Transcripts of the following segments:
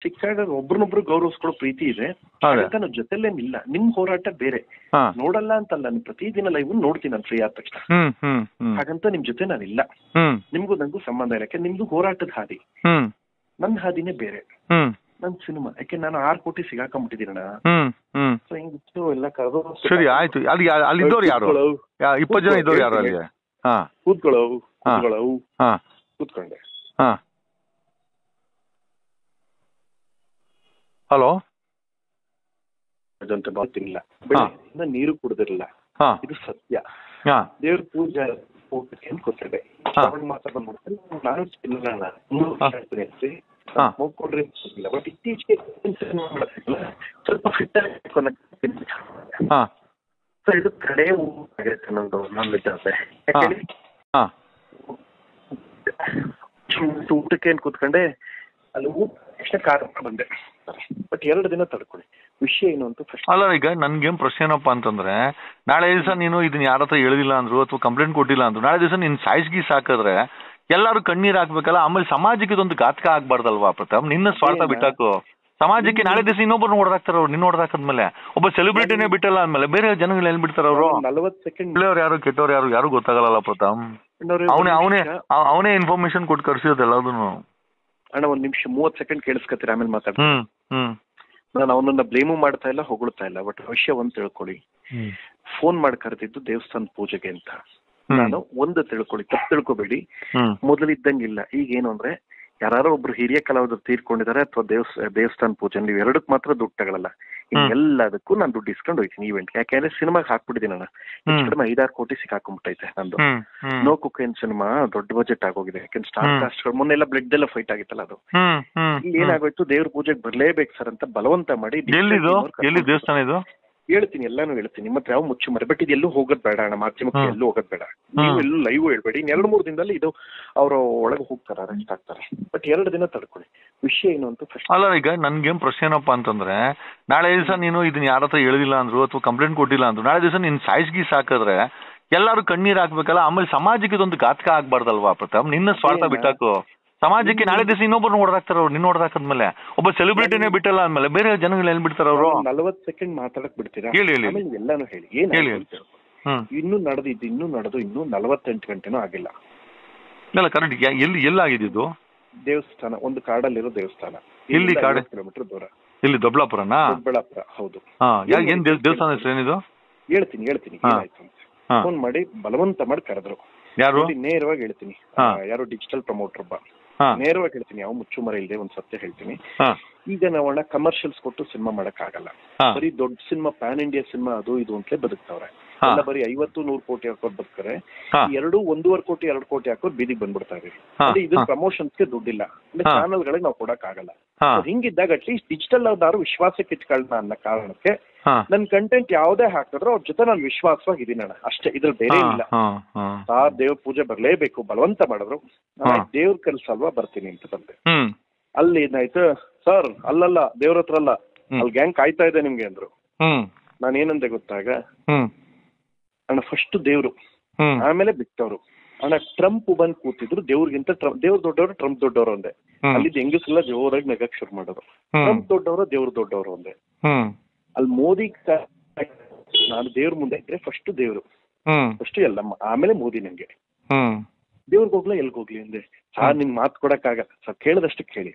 ಚಿಕ್ಕ ಒಬ್ರನ್ನೊಬ್ರು ಗೌರವಿಸ್ಕೊಳ್ಳೋ ಪ್ರೀತಿ ಇದೆ. ನಾನು ಜೊತೆಲೇನಿಲ್ಲ. ನಿಮ್ ಹೋರಾಟ ಬೇರೆ. ನೋಡಲ್ಲ ಅಂತಲ್ಲ, ನಾನು ಪ್ರತಿದಿನ ಲೈವ್ ನೋಡ್ತೀನಿ ನಾನು ಫ್ರೀ ಆದ ತಕ್ಷಣ. ಹಾಗಂತ ನಿಮ್ ಜೊತೆ ನಾನಿಲ್ಲ. ನಿಮ್ಗೂ ನಂಗೂ ಸಂಬಂಧ ಇಲ್ಲ. ಯಾಕೆ ನಿಮ್ದು ಹೋರಾಟದ ಹಾದಿ, ನನ್ನ ಹಾದಿನೇ ಬೇರೆ. ನನ್ ಸಿನಿಮಾ ಯಾಕೆ ನಾನು 6 ಕೋಟಿ ಸಿಗಾಕೊಂಡ್ಬಿಟ್ಟಿದ್ದೀರಣ. ಸೊ ಹಿಂಗಿತ್ತು ಎಲ್ಲ ಕರೆದು. ಸರಿ ಆಯ್ತು. ಅಲ್ಲಿ ಇದ್ದವ್ರು ಯಾರು? 20 ಜನ ಇದ್ದವ್ರು ಯಾರು ಅಲ್ಲಿ? ಕೂತ್ಕೊಂಡೆ. ಹಲೋ, ಅದಂತ ಬಾತಿಲ್ಲ, ಬೆಳಗ್ಗೆಯಿಂದ ನೀರು ಕುಡ್ದಿರಲ್ಲ. ಇದು ಸತ್ಯ. ದೇವ್ರ ಪೂಜೆ ಏನ್ ಕೊಟ್ಟಿದೆ ಮಾತ್ರ ಬಂದ್ಬಿಡ್ತಾರೆ. ನಾನು ಹೋಗ್ಕೊಂಡ್ರೆ ಬಟ್ ಇತ್ತೀಚೆಗೆ ಸ್ವಲ್ಪ ಫಿಟ್ ಇದು ಕಡೆ ಆಗೈತೆ ನಂದು ನಾನ್ ವೆಜ್ ಆದ್ರೆ. ಊಟಕ್ಕೆ ಏನ್ ಕೂತ್ಕೊಂಡೆ ಅಲ್ಲಿ ಊಟ ತಕ್ಷಣ ಕಾರಣ ಬಂದೆ. ಬಟ್ 2 ದಿನ ತಡ್ಕೊಳ್ಳಿ. ವಿಷಯ ಏನು ಅಂತ ಫಸ್ಟ್. ಅಲ್ಲ, ಈಗ ನನ್ಗೇನ್ ಪ್ರಶ್ನೆ ಏನಪ್ಪಾ ಅಂತಂದ್ರೆ, ನಾಳೆ ದಿವಸ ನೀನು ಇದನ್ನ ಯಾರ ಹತ್ರ ಹೇಳಿಲ್ಲ ಅಂದ್ರು ಅಥವಾ ಕಂಪ್ಲೇಂಟ್ ಕೊಟ್ಟಿಲ್ಲ ಅಂದ್ರು, ನಾಳೆ ದಿವಸ ನೀನ್ ಸಾಯಿಸ್ಗೀಸ್ ಹಾಕಿದ್ರೆ ಎಲ್ಲಾರು ಕಣ್ಣೀರ್ ಹಾಕ್ಬೇಕಲ್ಲ. ಆಮೇಲೆ ಸಮಾಜಕ್ಕೆ ಇದೊಂದು ಘಾತಕ ಆಗ್ಬಾರ್ದಲ್ವಾ ಪ್ರತಾಪ್? ನಿನ್ನ ಸ್ವಾರ್ಥ ಬಿಟ್ಟಾಕು. ಸಮಾಜಕ್ಕೆ ನಾಳೆ ದಿವಸ ಇನ್ನೊಬ್ಬರನ್ನ ಹೊಡೆದಾಕ್ತಾರ ಅವ್ರು. ನಿನ್ನ ಹೊಡೆದಾಕದ್ಮೇಲೆ ಒಬ್ಬ ಸೆಲೆಬ್ರಿಟಿನೇ ಬಿಟ್ಟಲ್ಲ ಅಂದ್ಮೇಲೆ ಬೇರೆ ಜನಗಳು ಏನ್ ಬಿಡ್ತಾರ ಅವರು? 40 ಸೆಕೆಂಡ್ ಒಳ್ಳೆಯವ್ರು ಯಾರು ಕೆಟ್ಟವ್ರು ಯಾರು ಗೊತ್ತಾಗಲ್ಲ ಪ್ರತಾಪ್. ಅವನೇ ಇನ್ಫಾರ್ಮೇಶನ್ ಕೊಟ್ಟು ಕರ್ಸಿರೋದು ಎಲ್ಲದನ್ನು. ಅಣ್ಣ 1 ನಿಮಿಷ 30 ಸೆಕೆಂಡ್ ಕೇಳಿಸ್ಕೊತೀರ, ಆಮೇಲೆ ಮಾತಾಡ್ತೀನಿ. ನಾನು ಅವನನ್ನ ಬ್ಲೇಮು ಮಾಡ್ತಾ ಇಲ್ಲ, ಹೊಗಳ್ತಾ ಇಲ್ಲ. ಬಟ್ ವಿಷಯ ಒಂದ್ ತಿಳ್ಕೊಳ್ಳಿ. ಫೋನ್ ಮಾಡಿ ಕರೆದಿದ್ದು ದೇವಸ್ಥಾನ ಪೂಜೆಗೆ ಅಂತ. ನಾನು ಒಂದು ತಿಳ್ಕೊಳ್ಳಿ, ತಪ್ಪು ತಿಳ್ಕೊಬೇಡಿ. ಮೊದಲಿದ್ದಂಗಿಲ್ಲ. ಈಗ ಏನು ಅಂದ್ರೆ, ಯಾರೋ ಒಬ್ರು ಹಿರಿಯ ಕಲಾವಿದರು ತೀರ್ಕೊಂಡಿದ್ದಾರೆ ಅಥವಾ ದೇವಸ್ಥಾನ ಪೂಜೆ, ನೀವು 2ಕ್ಕೆ ಮಾತ್ರ ದುಡ್ಡು ತಗೊಳ್ಳಲ್ಲ. ಎಲ್ಲದಕ್ಕೂ ನಾನು ದುಡ್ಡು ಇಸ್ಕೊಂಡು ಹೋಗ್ತೀನಿ ಈವೆಂಟ್. ಯಾಕೆಂದ್ರೆ ಸಿನಿಮಾಗೆ ಹಾಕ್ಬಿಟ್ಟಿದ್ದೀನಿ ನಾನು. ಕಡಿಮೆ 5-6 ಕೋಟಿ ಸಿಕ್ಕಾಕೊಂಡ್ಬಿಟ್ಟೈತೆ ನಂದು. ನೋ ಕುಕೇನ್ ಸಿನಿಮಾ ದೊಡ್ಡ ಬಜೆಟ್ ಆಗೋಗಿದೆ. ಯಾಕೆಂದ್ರೆ ಸ್ಟಾರ್ ಕಾಸ್ಟ್ ಮೊನ್ನೆಲ್ಲ ಬ್ಲಡ್ ಎಲ್ಲ ಫೈಟ್ ಆಗಿತ್ತಲ್ಲ, ಅದು ಇಲ್ಲಿ ಏನಾಗೋಯ್ತು, ದೇವ್ರ ಪೂಜೆಗೆ ಬರ್ಲೇಬೇಕು ಸರ್ ಅಂತ ಬಲವಂತ ಮಾಡಿ. ದೇವಸ್ಥಾನ ಇದು ಹೇಳ್ತೀನಿ, ಎಲ್ಲಾನು ಹೇಳ್ತೀನಿ. ನಿಮ್ಮ ಹತ್ರ ಯಾವ ಮುಚ್ಚು ಮರೆ. ಬಟ್ ಇದೆಲ್ಲೂ ಹೋಗೋದ್ ಬೇಡ ಅಣ್ಣ, ಮಾಧ್ಯಮಕ್ಕೆ ಎಲ್ಲೂ ಹೋಗೋದ್ ಬೇಡ. ನೀವು ಎಲ್ಲೂ ಲೈವ್ ಹೇಳ್ಬೇಡಿ. 2-3 ದಿನದಲ್ಲಿ ಇದು ಅವರು ಒಳಗೆ ಹೋಗ್ತಾರೆ, ಅರೆಸ್ಟ್ ಆಗ್ತಾರೆ. ಬಟ್ 2 ದಿನ ತಡ್ಕೊಳ್ಳಿ. ವಿಷಯ ಏನು ಅಂತ ಫಸ್ಟ್. ಅಲ್ಲ, ಈಗ ನನ್ಗೇನ್ ಪ್ರಶ್ನೆ ಏನಪ್ಪಾ ಅಂತಂದ್ರೆ, ನಾಳೆ ದಿವಸ ನೀನು ಇದನ್ನ ಯಾರ ಹತ್ರ ಹೇಳಿಲ್ಲ ಅಂದ್ರು ಅಥವಾ ಕಂಪ್ಲೇಂಟ್ ಕೊಟ್ಟಿಲ್ಲ ಅಂದ್ರು, ನಾಳೆ ದಿವಸ ನೀನ್ ಸಾಯಿಸ್ಗೀಸ್ ಹಾಕಿದ್ರೆ ಎಲ್ಲಾರು ಕಣ್ಣೀರ್ ಹಾಕ್ಬೇಕಲ್ಲ. ಆಮೇಲೆ ಸಮಾಜಕ್ಕೆ ಇದೊಂದು ಘಾತಕ ಆಗ್ಬಾರ್ದಲ್ವಾ ಪ್ರತಾಪ್? ನಿನ್ನ ಸ್ವಾರ್ಥ ಬಿಟ್ಟಾಕು. ಸಮಾಜಕ್ಕೆ ನಾಳೆ ದಿವಸ ಇನ್ನೊಬ್ಬರನ್ನ ಹೊಡೆದಾಕ್ತಾರ ಅವ್ರು. ನಿನ್ನ ಹೊಡೆದಾಕದ್ಮೇಲೆ ಒಬ್ಬ ಸೆಲೆಬ್ರಿಟಿನೇ ಬಿಟ್ಟಲ್ಲ ಅಂದ್ಮೇಲೆ ಬೇರೆ ಜನಗಳು ಏನ್ ಬಿಡ್ತಾರ ಅವರು? 40 ಸೆಕೆಂಡ್ ಮಾತಾಡಕ್ ಬಿಡ್ತೀರಾ? ಹೇಳಿ. ಎಲ್ಲಾನು ಹೇಳಿ. ಏನ್ ಇನ್ನೂ ನಡೆದು ಇನ್ನೂ 48 ಗಂಟೆನೂ ಆಗಿಲ್ಲ. ಇಲ್ಲ, ಕರೆಕ್ಟ್. ಎಲ್ಲಿ ಆಗಿದ್ದು? ದೇವಸ್ಥಾನ, ಒಂದು ಕಾಡಲ್ಲಿರೋ ದೇವಸ್ಥಾನ. ಎಲ್ಲಿ? ಕಾಡು ಕಿಲೋಮೀಟರ್ ದೂರ. ಇಲ್ಲಿ ದೊಡ್ಡಬಳ್ಳಾಪುರನಾ? ದೊಡ್ಡಬಳ್ಳಾಪುರ, ಹೌದು. ಏನ್ ದೇವಸ್ಥಾನ ಹೆಸರು ಏನಿದು? ಹೇಳ್ತೀನಿ. ಏನಾಯ್ತು ಅಂತ ಫೋನ್ ಮಾಡಿ ಬಲವಂತ ಮಾಡಿ ಕರೆದ್ರು. ಯಾರು? ನೇರವಾಗಿ ಹೇಳ್ತೀನಿ. ಯಾರು ಡಿಜಿಟಲ್ ಪ್ರಮೋಟರ್ ಒಬ್ಬ. ನೇರವಾಗಿ ಹೇಳ್ತೀನಿ, ಯಾವ ಮುಚ್ಚುಮರ ಇಲ್ಲದೆ ಒಂದ್ ಸತ್ಯ ಹೇಳ್ತೀನಿ. ಈಗ ನಾವಣ್ಣ ಕಮರ್ಷಿಯಲ್ಸ್ ಕೊಟ್ಟು ಸಿನಿಮಾ ಮಾಡಕ್ ಆಗಲ್ಲ. ಬರೀ ದೊಡ್ಡ ಸಿನಿಮಾ, ಪ್ಯಾನ್ ಇಂಡಿಯಾ ಸಿನಿಮಾ ಅದು ಇದು ಅಂತಲೇ ಬದುಕ್ತಾವ್ರೆ. ಎಲ್ಲ ಬರೀ 50-100 ಕೋಟಿ ಹಾಕೋರ್ ಬದುಕ್ತಾರೆ. 1.5 ಕೋಟಿ 2 ಕೋಟಿ ಹಾಕೋರ್ ಬೀದಿಗೆ ಬಂದ್ಬಿಡ್ತಾರೆ. ಇದು ಪ್ರಮೋಷನ್ಸ್ಗೆ ದುಡ್ಡಿಲ್ಲ, ಚಾನಲ್ ಗಳಿಗೆ ನಾವು ಕೊಡಕ್ ಆಗಲ್ಲ. ಹಿಂಗಿದ್ದಾಗ ಅಟ್ಲೀಸ್ಟ್ ಡಿಜಿಟಲ್ ಅವ್ರು ವಿಶ್ವಾಸಕ್ಕೆ ಇಟ್ಕೊಳ್ಳೋಣ ಅನ್ನೋ ಕಾರಣಕ್ಕೆ ನನ್ ಕಂಟೆಂಟ್ ಯಾವ್ದೇ ಹಾಕಿದ್ರು ಅವ್ರ ಜೊತೆ ನಾನು ವಿಶ್ವಾಸವಾಗಿದ್ದೀನಿ ಅಣ್ಣ, ಅಷ್ಟೇ. ಇದ್ರ ಬೇರೆ ಇಲ್ಲ. ದೇವ್ರ ಪೂಜೆ ಬರ್ಲೇಬೇಕು ಬಲವಂತ ಮಾಡಿದ್ರು. ದೇವ್ರ ಕೆಲ್ಸಲ್ವಾ, ಬರ್ತೀನಿ ಅಂತ ಬಂದೆ. ಅಲ್ಲಿ ಏನಾಯ್ತು, ಸರ್ ಅಲ್ಲಲ್ಲ ದೇವ್ರ ಹತ್ರ ಅಲ್ಲ, ಅಲ್ಲಿ ಗ್ಯಾಂಗ್ ಕಾಯ್ತಾ ಇದೆ ನಿಮ್ಗೆ ಅಂದ್ರು. ನಾನು ಏನಂದೆ ಗೊತ್ತಾಗ, ಅಣ್ಣ ಫಸ್ಟ್ ದೇವ್ರು, ಆಮೇಲೆ ಬಿಟ್ಟವ್ರು. ಅಣ್ಣ ಟ್ರಂಪ್ ಬಂದ್ ಕೂತಿದ್ರು, ದೇವ್ರಿಗಿಂತ ದೇವ್ರ ದೊಡ್ಡವರು ಟ್ರಂಪ್ ದೊಡ್ಡವರು ಒಂದೇ. ಅಲ್ಲಿ ಹೆಂಗಸೆಲ್ಲ ಜೋರಾಗಿ ನಗಕ್ ಶುರು ಮಾಡೋರು. ಟ್ರಂಪ್ ದೊಡ್ಡವರು, ದೇವ್ರ ದೊಡ್ಡವರು ಒಂದೇ. ಅಲ್ಲಿ ಮೋದಿ ನಾನು ದೇವ್ರ ಮುಂದೆ ಇದ್ರೆ ಫಸ್ಟ್ ದೇವ್ರು, ಫಸ್ಟ್ ಎಲ್ಲಮ್ಮ, ಆಮೇಲೆ ಮೋದಿ. ನಂಗೆ ದೇವ್ರಿಗೆ ಹೋಗ್ಲಾ ಎಲ್ಗ್ ಹೋಗ್ಲಿ ಅಂದೆ. ನಿನ್ ಮಾತು ಕೊಡಕ್ ಆಗಲ್ಲ ಸರ್, ಕೇಳದಷ್ಟು ಕೇಳಿ.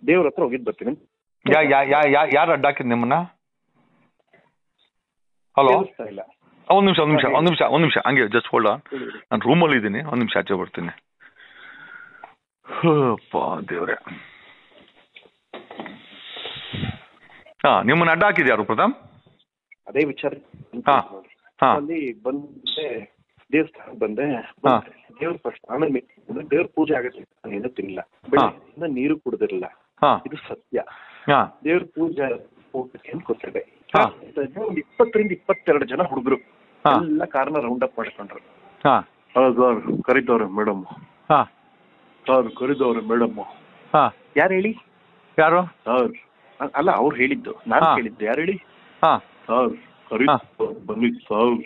ದೇವ್ರ ಹತ್ರ ಹೋಗಿದ್ ಬರ್ತೀನಿ. ಯಾರು ಅಡ್ಡ ಹಾಕಿದ್ ನಿಮ್ಮನ್ನ? ಹಲೋ, ಇಲ್ಲ ಒಂದ್ ನಿಮಿಷ ಹಂಗೆ ಜಸ್ಟ್ ಹೋಲ್ಡ್. ನಾನು ರೂಮಲ್ಲಿ ಇದ್ದೀನಿ, 1 ನಿಮಿಷ ಆಚೆ ಬರ್ತೀನಿ. ದೇವ್ರೆ, ನಿಮ್ಮನ್ನ ಅಡ್ಡ ಹಾಕಿದ್ ಯಾರು ಪ್ರತಾಪ್? ಅದೇ ವಿಚಾರ. ಅಲ್ಲಿ ಬಂದೆ, ದೇವಸ್ಥಾನಕ್ಕೆ ಬಂದೆ. ದೇವ್ರ ಫಸ್ಟ್, ಆಮೇಲೆ ದೇವ್ರ ಪೂಜೆ ಆಗತ್ತೆ. ಏನೂ ತಿನ್ನಿಲ್ಲ, ಬೆಳಗ್ಗೆಯಿಂದ ನೀರು ಕುಡ್ದಿರಲ್ಲ. ಇದು ಸತ್ಯ. ದೇವ್ರ ಪೂಜೆ ಏನ್ ಕೊಟ್ಟಿದೆ. 20-22 ಜನ ಹುಡುಗರು ಎಲ್ಲ ಕಾರ್ನ ರೌಂಡ್ ಅಪ್ ಮಾಡ್ಕೊಂಡ್ರು. ಕರಿದವ್ರೆ ಮೇಡಮ್, ಸರ್ ಕರಿದವ್ರೆ ಮೇಡಮ್. ಯಾರು ಹೇಳಿ? ಯಾರು? ಸರ್ ಅಲ್ಲ, ಅವ್ರು ಹೇಳಿದ್ದು, ನಾನು ಕೇಳಿದ್ದು. ಯಾರು ಹೇಳಿ? ಸರ್ ಕರಿ ಬನ್ನಿ ಸರ್.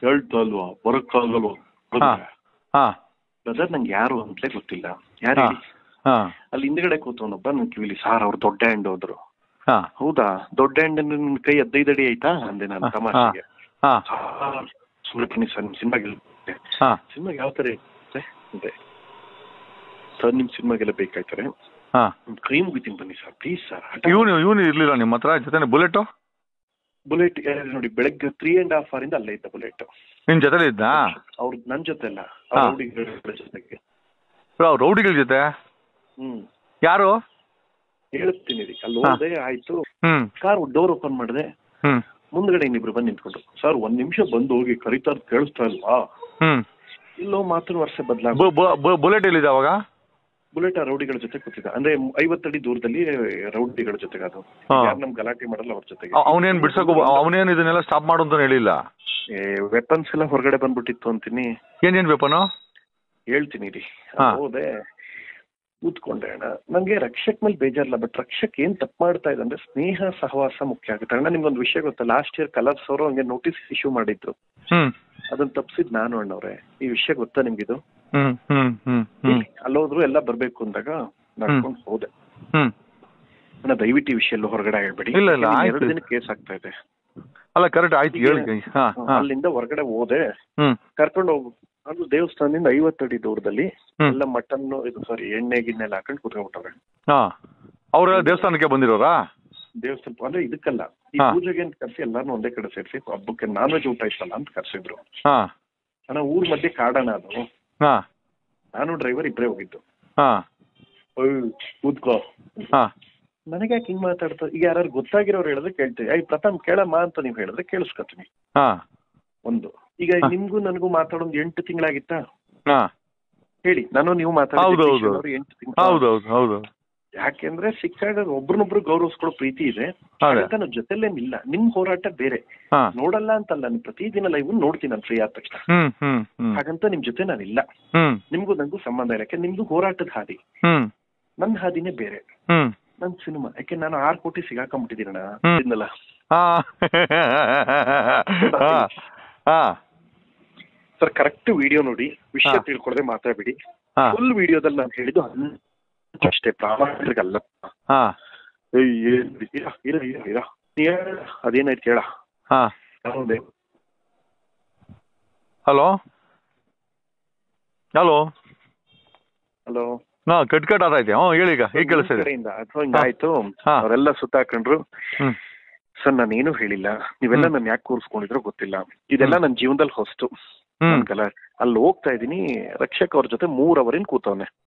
ಹೇಳ್ತಾ ಅಲ್ವಾ, ಬರಕ್ಕಾಗಲ್ವಾ ಬ್ರದರ್? ನಂಗೆ ಯಾರು ಅಂತಲೇ ಗೊತ್ತಿಲ್ಲ. ಯಾರು ಹೇಳಿ? ಅಲ್ಲಿ ಹಿಂದ್ಗಡೆ ಕೂತವನೊಬ್ಬ ನನ್ ಕಿವಿಲಿ ಸಾರ್ ಅವ್ರು ದೊಡ್ಡ ಹ್ಯಾಂಡ್ ಹೋದ್ರು. ಹೌದಾ, ದೊಡ್ಡ ಹ್ಯಾಂಡ್ ನಿನ್ ಕೈ 15 ಅಡಿ ಆಯ್ತಾ ಅಂದೆ ನಾನು ತಮಾಷೆಗೆ. ಸುಮ್ಮನೆ ಸರ್ ನಿಮ್ ಸಿನಿಮಾಗೆ ಯಾವ ತರ ಅಂದೆ. ಸರ್ ನಿಮ್ ಸಿನಿಮಾಗೆಲ್ಲ ಬೇಕಾಯ್ತಾರೆ, ಕೈ ಮುಗಿತೀನಿ ಬನ್ನಿ ಸರ್ ಪ್ಲೀಸ್ ಸರ್. ಇವನು ಇರ್ಲಿಲ್ಲ ನಿಮ್ಮ ಹತ್ರ ಜೊತೆ ಬುಲೆಟ್ ನೋಡಿ, ಬೆಳಗ್ಗೆ 3.5 hour ಅಲ್ಲೇ ಇದ್ದ ಬುಲೆಟ್. ನಿನ್ ಜೊತೆ ಇದ್ದ? ಅವ್ರು ನನ್ ಜೊತೆ ಅಲ್ಲ, ಜೊತೆಗೆ. ರೌಡಿಗಳ ಜೊತೆ? ಯಾರು ಹೇಳ್ತೀನಿ ರೀ. ಅಲ್ಲಿ ಹೋದೆ, ಆಯ್ತು, ಕಾರ್ ಡೋರ್ ಓಪನ್ ಮಾಡಿದೆ, ಮುಂದ್ಗಡೆ ಇನ್ನಿಬ್ರು ಬಂದು ನಿಂತ್ಕೊಂಡ್ರು. ಸರ್ 1 ನಿಮಿಷ ಬಂದು ಹೋಗಿ ಕರಿತಾ ಕೇಳಿಸ್ತಾ ಇಲ್ವಾ? ಇಲ್ಲೋ ಮಾತಿನ ವರ್ಷ ಬುಲೆಟ್ ಎಲ್ಲಿದೆ ಅವಾಗ? ಬುಲೆಟ್ ಆ ರೌಡಿಗಳ ಜೊತೆ ಕೂತಿದ್ದ, ಅಂದ್ರೆ 50 ಅಡಿ ದೂರದಲ್ಲಿ ರೌಡಿಗಳ ಜೊತೆಗೆ. ಅದು ಯಾರು ನಮ್ ಗಲಾಟೆ ಮಾಡಲ್ಲ ಅವ್ರ ಜೊತೆಗೆ. ಅವನೇನ್ ಬಿಡ್ಸಕ್, ಅವನೇನ್ ಇದನ್ನೆಲ್ಲ ಸ್ಟಾಪ್ ಮಾಡು ಅಂತ ಹೇಳಿಲ್ಲ? ವೆಪನ್ಸ್ ಎಲ್ಲ ಹೊರಗಡೆ ಬಂದ್ಬಿಟ್ಟಿತ್ತು ಅಂತೀನಿ. ಏನೇನ್ ವೆಪನ್ ಹೇಳ್ತೀನಿ ರೀ. ಹೋದೆ, ಕೂತ್ಕೊಂಡೆ ಅಣ್ಣ. ನಂಗೆ ರಕ್ಷಕ್ ಮೇಲೆ ಬೇಜಾರಿಲ್ಲ, ಬಟ್ ರಕ್ಷಕ್ ಏನ್ ತಪ್ಪು ಮಾಡ್ತಾ ಇದೆ ಅಂದ್ರೆ ಸ್ನೇಹ ಸಹವಾಸ ಮುಖ್ಯ ಆಗುತ್ತೆ. ಅಣ್ಣ ನಿಮ್ಗೊಂದು ವಿಷಯ ಗೊತ್ತಾ, ಲಾಸ್ಟ್ ಇಯರ್ ಕಲರ್ಸ್ ಅವರು ಹಂಗೆ ನೋಟಿಸ್ ಇಶ್ಯೂ ಮಾಡಿದ್ರು, ಅದನ್ನ ತಪ್ಸಿದ್ ನಾನು ಅಣ್ಣವ್ರೆ. ಈ ವಿಷಯ ಗೊತ್ತಾ ನಿಮ್ಗಿದು? ಅಲ್ಲೋದ್ರು ಎಲ್ಲ ಬರ್ಬೇಕು ಅಂದಾಗ ನಡ್ಕೊಂಡು ಹೋದೆ. ದಯವಿಟ್ಟು ಈ ವಿಷಯ ಎಲ್ಲ ಹೊರಗಡೆ ಹೇಳ್ಬೇಡಿ, 2 ದಿನ ಕೇಸ್ ಆಗ್ತಾ ಇದೆ. ಅಲ್ಲ ಕರೆಕ್ಟ್ ಆಯ್ತು, ಹೇಳಿ. ಅಲ್ಲಿಂದ ಹೊರಗಡೆ ಹೋದೆ, ಕರ್ಕೊಂಡು ಹೋಗು. ಅದು ದೇವಸ್ಥಾನದಿಂದ 50 ಅಡಿ ದೂರದಲ್ಲಿ ಎಲ್ಲ ಮಟನ್ ಎಣ್ಣೆ ಗಿಣ್ಣೆ ಎಲ್ಲ ಹಾಕೊಂಡು ಕುತ್ಕೊಂಡ್ಬಿಟ್ಟವ್ರೆ. ಅವ್ರ ದೇವಸ್ಥಾನಕ್ಕೆ ಬಂದಿರೋರಾ? ದೇವಸ್ಥಾನ ಅಂದ್ರೆ ಇದಕ್ಕಲ್ಲ, ಈ ಪೂಜೆಗೆ ಅಂತ ಕರ್ಸಿ ಎಲ್ಲಾರು ಒಂದೇ ಕಡೆ ಸೇರಿಸಿ ಹಬ್ಬಕ್ಕೆ ನಾನ್ ವೆಜ್ ಊಟ ಇಷ್ಟಲ್ಲ ಅಂತ ಕರ್ಸಿದ್ರು. ಅಣ್ಣ ಊರ್ ಮಧ್ಯೆ ಕಾಡಣ ಅದು. ನಾನು ಡ್ರೈವರ್ ಇಬ್ಬರೇ ಹೋಗಿದ್ದು. ಕೂತ್ಕೋ, ನನಗೆ ಯಾಕೆ ಹಿಂಗ್ ಮಾತಾಡ್ತಾ? ಈಗ ಯಾರು ಗೊತ್ತಾಗಿರೋರು ಹೇಳಿದ್ರೆ ಕೇಳ್ತೀವಿ, ಐ ಪ್ರಥಮ್ ಕೇಳಮ್ಮ ಅಂತ ನೀವ್ ಹೇಳಿದ್ರೆ ಕೇಳಿಸ್ಕೊತೀನಿ. ಒಂದು ಈಗ ನಿಮ್ಗೂ ನನಗೂ ಮಾತಾಡೋದು 8 ತಿಂಗಳಾಗಿತ್ತಾ? ಹೇಳಿ, ನಾನು ನೀವು ಮಾತಾಡೋದು 8 ತಿಂಗಳು. ಯಾಕೆಂದ್ರೆ ಸಿಕ್ಕಾಗ ಒಬ್ರನ್ನೊಬ್ರು ಗೌರವಿಸ್ಕೊಳ್ಳೋ ಪ್ರೀತಿ ಇದೆ, ನನ್ನ ಜೊತೆಲೇನಿಲ್ಲ. ನಿಮ್ ಹೋರಾಟ ಬೇರೆ, ನೋಡಲ್ಲ ಅಂತಲ್ಲ, ನಾನು ಪ್ರತಿದಿನ ಲೈವ್ ನೋಡ್ತೀನಿ ನಾನು ಫ್ರೀ ಆದ ತಕ್ಷಣ. ಹಾಗಂತ ನಿಮ್ ಜೊತೆ ನಾನಿಲ್ಲ, ನಿಮ್ಗೂ ನಂಗೂ ಸಂಬಂಧ ಇಲ್ಲ. ಯಾಕೆ ನಿಮ್ದು ಹೋರಾಟದ ಹಾದಿ, ನನ್ನ ಹಾದಿನೇ ಬೇರೆ. ನನ್ ಸಿನಿಮಾ ಯಾಕೆ ನಾನು 6 ಕೋಟಿ ಸಿಗಾಕೊಂಡ್ಬಿಟ್ಟಿದ್ದೀನಲ್ಲ. ಸರ್ ಕರೆಕ್ಟ್ ವಿಡಿಯೋ ನೋಡಿ, ವಿಷಯ ತಿಳ್ಕೊಳದೆ ಮಾತಾಡ್ಬಿಡಿ. ಫುಲ್ ವಿಡಿಯೋದಲ್ಲಿ ನಾನು ಹೇಳಿದ್ದು ಅಷ್ಟೇ, ಪ್ರಾಮಾಣಿಕಲ್ಲ. ಅದೇನಾಯ್ತು ಕೇಳ. ಹಲೋ ಹಲೋ ಹಲೋ, ಕಟ್ ಆದೈತೆ. ಹೇಳಿ, ಈಗ ಹೇಗೆ ಕೇಳಿಸ್ತಿದೆ? ಅಥವಾ ಹಿಂಗಾಯ್ತು, ಅವರೆಲ್ಲ ಸುತ್ತಾಕೊಂಡ್ರು. ಸರ್ ನಾನೇನು ಹೇಳಿಲ್ಲ, ನೀವೆಲ್ಲ ನನ್ ಯಾಕೆ ಕೂರಿಸ್ಕೊಂಡಿದ್ರು ಗೊತ್ತಿಲ್ಲ. ಇದೆಲ್ಲ ನನ್ನ ಜೀವನದಲ್ಲಿ ಹೊಸ್ತು. ಅಲ್ಲಿ ಹೋಗ್ತಾ ಇದೀನಿ, ರಕ್ಷಕ್ ಅವ್ರ ಜೊತೆ 3 ಅವರಿನ್ ಕೂತವ್ನೆ.